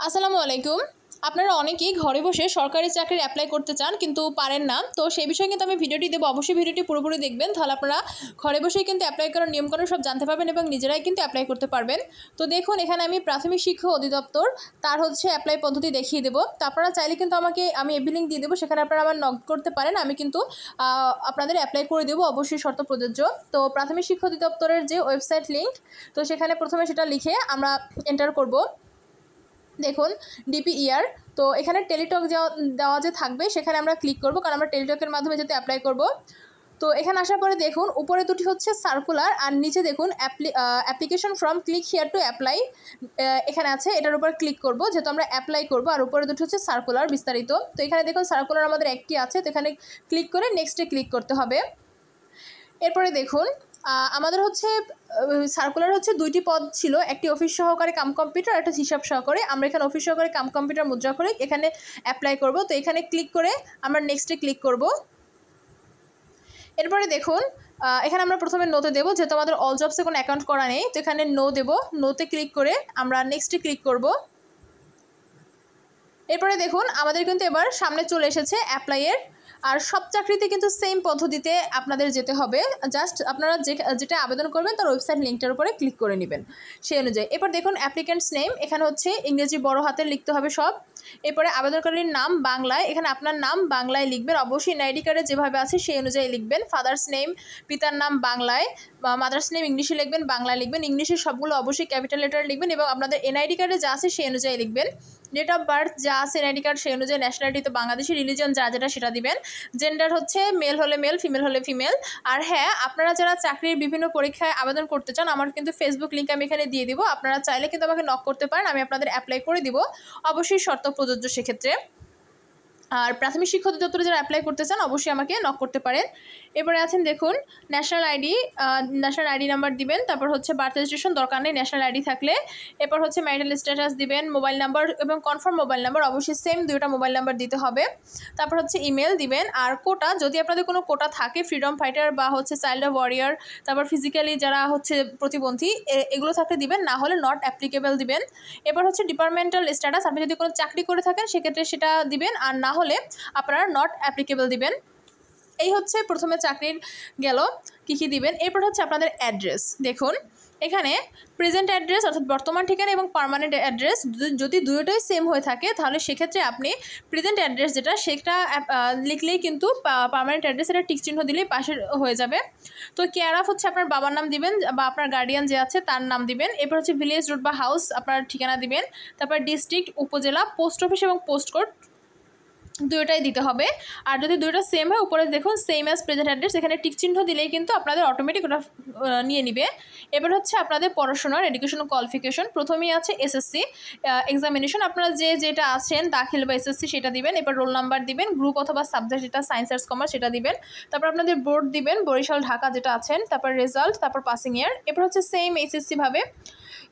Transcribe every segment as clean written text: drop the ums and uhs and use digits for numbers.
আসসালামু আলাইকুম। আপনারা অনেকেই ঘরে বসে সরকারি চাকরির অ্যাপ্লাই করতে চান কিন্তু পারেন না। তো সেই বিষয়ে কিন্তু আমি ভিডিওটি দেবো। অবশ্যই ভিডিওটি পুরোপুরি দেখবেন, তাহলে আপনারা ঘরে বসেই কিন্তু অ্যাপ্লাই করার নিয়মকানুন সব জানতে পারবেন এবং নিজেরাই কিন্তু অ্যাপ্লাই করতে পারবেন। তো দেখুন, এখানে আমি প্রাথমিক শিক্ষা অধিদপ্তর তার অ্যাপ্লাই পদ্ধতি দেখিয়ে দেবো। তো আপনারা চাইলে কিন্তু আমি এভি লিঙ্ক দিয়ে দেবো, সেখানে আপনারা আমার নক করতে পারেন। আমি কিন্তু আপনাদের অ্যাপ্লাই করে দেবো, অবশ্যই শর্ত প্রযোজ্য। তো প্রাথমিক শিক্ষা অধিদপ্তরের যে ওয়েবসাইট লিঙ্ক, তো সেখানে প্রথমে সেটা লিখে আমরা এন্টার করব। দেখুন ডিপিইআর, তো এখানে টেলিটক দেওয়া যে থাকবে সেখানে আমরা ক্লিক করব, কারণ আমরা টেলিটকের মাধ্যমে যেতে অ্যাপ্লাই করব। তো এখানে আসার পরে দেখুন উপরে দুটি হচ্ছে সার্কুলার, আর নিচে দেখুন application from click here to apply এখানে আছে, এটার উপর ক্লিক করব যেহেতু আমরা অ্যাপ্লাই করব। আর উপরে দুটি হচ্ছে সার্কুলার বিস্তারিত। তো এখানে দেখুন সার্কুলার আমাদের একটি আছে, তো এখানে ক্লিক করে নেক্সটে ক্লিক করতে হবে। এরপরে দেখুন আমাদের সার্কুলার দুইটি পদ ছিল, একটি অফিস সহকারী কাম কম্পিউটার, একটা হিসাব সহকারী। আমরা এখানে অফিস সহকারী কাম কম্পিউটার মুদ্রা করে এখানে অ্যাপ্লাই করব। তো এখানে ক্লিক করে আমরা নেক্সটে ক্লিক করব। এরপরে দেখুন এখানে আমরা প্রথমে নোতে দেবো, যেহেতু আমাদের অল জবসে কোনো অ্যাকাউন্ট করা নেই। তো এখানে নো দেবো, নোতে ক্লিক করে আমরা নেক্সটে ক্লিক করব। এরপরে দেখুন আমাদের কিন্তু এবার সামনে চলে এসেছে অ্যাপ্লাইয়ের। আর সব চাকরিতে কিন্তু সেম পদ্ধতিতে আপনাদের যেতে হবে। জাস্ট আপনারা যেটা আবেদন করবেন তার ওয়েবসাইট লিঙ্কটার উপরে ক্লিক করে নেবেন সেই অনুযায়ী। এরপর দেখুন অ্যাপ্লিক্যান্টস নেম, এখানে ইংরেজি বড় হাতে লিখতে হবে সব। এরপরে আবেদনকারীর নাম বাংলায়, এখানে আপনার নাম বাংলায় লিখবেন, অবশ্যই এনআইডি কার্ডে যেভাবে আছে সেই অনুযায়ী লিখবেন। ফাদার্স নেম, পিতার নাম বাংলায়, মাদার্স নেম ইংলিশে লিখবেন, বাংলায় লিখবেন। ইংলিশের সবগুলো অবশ্যই ক্যাপিটাল লেটার লিখবেন এবং আপনাদের এনআইডি কার্ডে যা আছে সেই অনুযায়ী লিখবেন। ডেট অফ বার্থ যা আছে এনআইডি কার্ড সেই অনুযায়ী, ন্যাশনালিটি তো বাংলাদেশি, রিলিজন যা যেটা সেটা দিবেন। জেন্ডার মেল হলে মেল, ফিমেল হলে ফিমেল। আর হ্যাঁ, আপনারা যারা চাকরির বিভিন্ন পরীক্ষায় আবেদন করতে চান, আমার কিন্তু ফেসবুক লিঙ্ক আমি এখানে দিয়ে দিব, আপনারা চাইলে কিন্তু আমাকে নক করতে পারেন, আমি আপনাদের অ্যাপ্লাই করে দিব। অবশ্যই শর্ত প্রযোজ্য সেক্ষেত্রে। আর প্রাথমিক শিক্ষা অধিদপ্তরে যারা অ্যাপ্লাই করতে চান অবশ্যই আমাকে নক করতে পারেন। এবারে আছেন দেখুন ন্যাশনাল আইডি নাম্বার দিবেন, তারপর বার্থ রেজিস্ট্রেশন দরকার নেই ন্যাশনাল আইডি থাকলে। এরপর ম্যারিটাল স্ট্যাটাস দিবেন, মোবাইল নাম্বার এবং কনফার্ম মোবাইল নাম্বার অবশ্যই সেম দুইটা মোবাইল নাম্বার দিতে হবে। তারপর ইমেল দিবেন। আর কোটা, যদি আপনাদের কোনো কোটা থাকে, ফ্রিডম ফাইটার বা চাইল্ড অফ ওয়ারিয়ার, তারপর ফিজিক্যালি যারা প্রতিবন্ধী, এগুলো থাকলে দিবেন, না হলে নট অ্যাপ্লিকেবল দিবেন। এবার ডিপার্টমেন্টাল স্ট্যাটাস, আপনি যদি কোনো চাকরি করে থাকেন সেক্ষেত্রে সেটা দিবেন, আর না হলে আপনারা নট অ্যাপ্লিকেবল দিবেন। এই প্রথমে চাকরির গেল কী দিবেন। এরপর আপনাদের অ্যাড্রেস। দেখুন এখানে প্রেজেন্ট অ্যাড্রেস অর্থাৎ বর্তমান ঠিকানা এবং পার্মানেন্ট অ্যাড্রেস যদি দুটোই সেম হয়ে থাকে তাহলে সেক্ষেত্রে আপনি প্রেজেন্ট অ্যাড্রেস যেটা সেটা লিখলেই কিন্তু পার্মানেন্ট অ্যাড্রেস এটা টিক চিহ্ন দিলেই পাশে হয়ে যাবে। তো কেয়ার অফ আপনার বাবার নাম দিবেন বা আপনার গার্ডিয়ান যে আছে তার নাম দিবেন। এরপর ভিলেজ, রোড বা হাউস আপনার ঠিকানা দিবেন। তারপর ডিস্ট্রিক্ট, উপজেলা, পোস্ট অফিস এবং পোস্ট কোড দুটোটাই দিতে হবে। আর যদি দুটো সেম হয় উপরে দেখুন সেম অ্যাজ প্রেজেন্ট অ্যাড্রেস, এখানে টিক চিহ্ন দিলেই কিন্তু আপনাদের অটোমেটিক ওটা নিয়ে নিবে। এবার আপনাদের পড়াশোনার এডুকেশনাল কোয়ালিফিকেশন, প্রথমেই আছে এসএসসি এক্সামিনেশন, আপনারা যেটা আছেন দাখিল বা এসএসসি সেটা দিবেন। এবার রোল নাম্বার দিবেন, গ্রুপ অথবা সাবজেক্ট যেটা সায়েন্স, আর্টস, কমার্স সেটা দিবেন। তারপর আপনাদের বোর্ড দিবেন, বরিশাল, ঢাকা যেটা আছেন, তারপর রেজাল্ট, তারপর পাসিং ইয়ার। এরপর সেম এইচএসসি ভাবে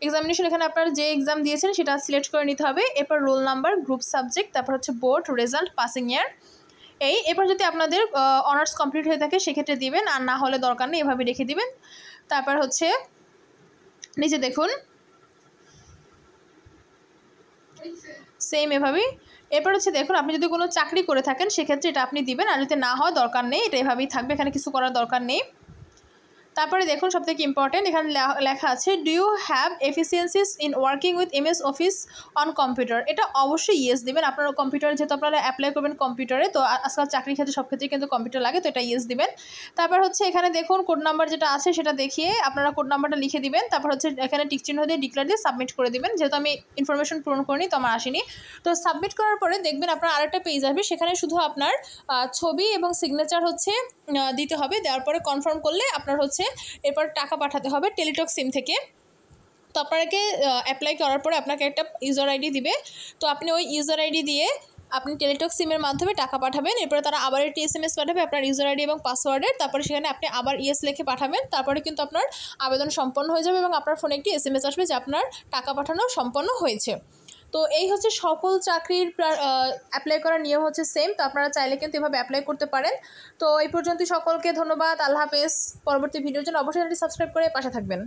এক্সামিনেশন, এখানে আপনারা যে এক্সাম দিয়েছেন সেটা সিলেক্ট করে নিতে হবে। এরপর রোল নাম্বার, গ্রুপ সাবজেক্ট, তারপর বোর্ড, রেজাল্ট, পাসিং ইয়ার। এরপর যদি আপনাদের অনার্স কমপ্লিট হয়ে থাকে সেক্ষেত্রে দিবেন, আর না হলে দরকার নেই, এভাবে রেখে দিবেন। তারপর নিচে দেখুন সেম এভাবেই। এরপর দেখুন আপনি যদি কোনো চাকরি করে থাকেন সেক্ষেত্রে এটা আপনি দিবেন, আর যদি না হয় দরকার নেই, এটা এভাবেই থাকবে, এখানে কিছু করার দরকার নেই। তারপরে দেখুন সবথেকে ইম্পর্টেন্ট এখানে লেখা আছে do you have efficiencies in working with MS Office on computer. এটা অবশ্যই ইয়েস দিবেন। আপনার কম্পিউটারে যেহেতু আপনারা অ্যাপ্লাই করবেন কম্পিউটারে, তো আজকাল চাকরির ক্ষেত্রে সব ক্ষেত্রে কিন্তু কম্পিউটার লাগে, তো এটা ইয়েস দিবেন। তারপর এখানে দেখুন কোড নাম্বার যেটা আছে সেটা দেখিয়ে আপনারা কোড নাম্বারটা লিখে দিবেন। তারপর এখানে টিক চিহ্ন দিয়ে ডিক্লেয়ার দিয়ে সাবমিট করে দিবেন। যেহেতু আমি ইনফরমেশন পূরণ করিনি তো আমার আসেনি। তো সাবমিট করার পরে দেখবেন আপনার আরেকটা পেজ আসবে, সেখানে শুধু আপনার ছবি এবং সিগনেচার দিতে হবে। দেওয়ার পরে কনফার্ম করলে আপনার এরপর টাকা পাঠাতে হবে টেলিটক সিম থেকে। তো আপনাকে অ্যাপ্লাই করার পরে আপনাকে একটা ইউজার আইডি দিবে, তো আপনি ওই ইউজার আইডি দিয়ে আপনি টেলিটক সিমের মাধ্যমে টাকা পাঠাবেন। এরপরে তারা আবার একটি SMS পাঠাবে আপনার ইউজার আইডি এবং পাসওয়ার্ডের, তারপরে সেখানে আপনি আবার ইয়েস লিখে পাঠাবেন। তারপরে কিন্তু আপনার আবেদন সম্পন্ন হয়ে যাবে এবং আপনার ফোনে একটি SMS আসবে যে আপনার টাকা পাঠানো সম্পন্ন হয়েছে। তো এই সকল চাকরির অ্যাপ্লাই করার নিয়ম সেম। তো আপনারা চাইলে কিন্তু এভাবে অ্যাপ্লাই করতে পারেন। তো এই পর্যন্ত সকলকে ধন্যবাদ, আল্লাহ হাফেজ। পরবর্তী ভিডিওর জন্য অবশ্যই সাবস্ক্রাইব করে পাশে থাকবেন।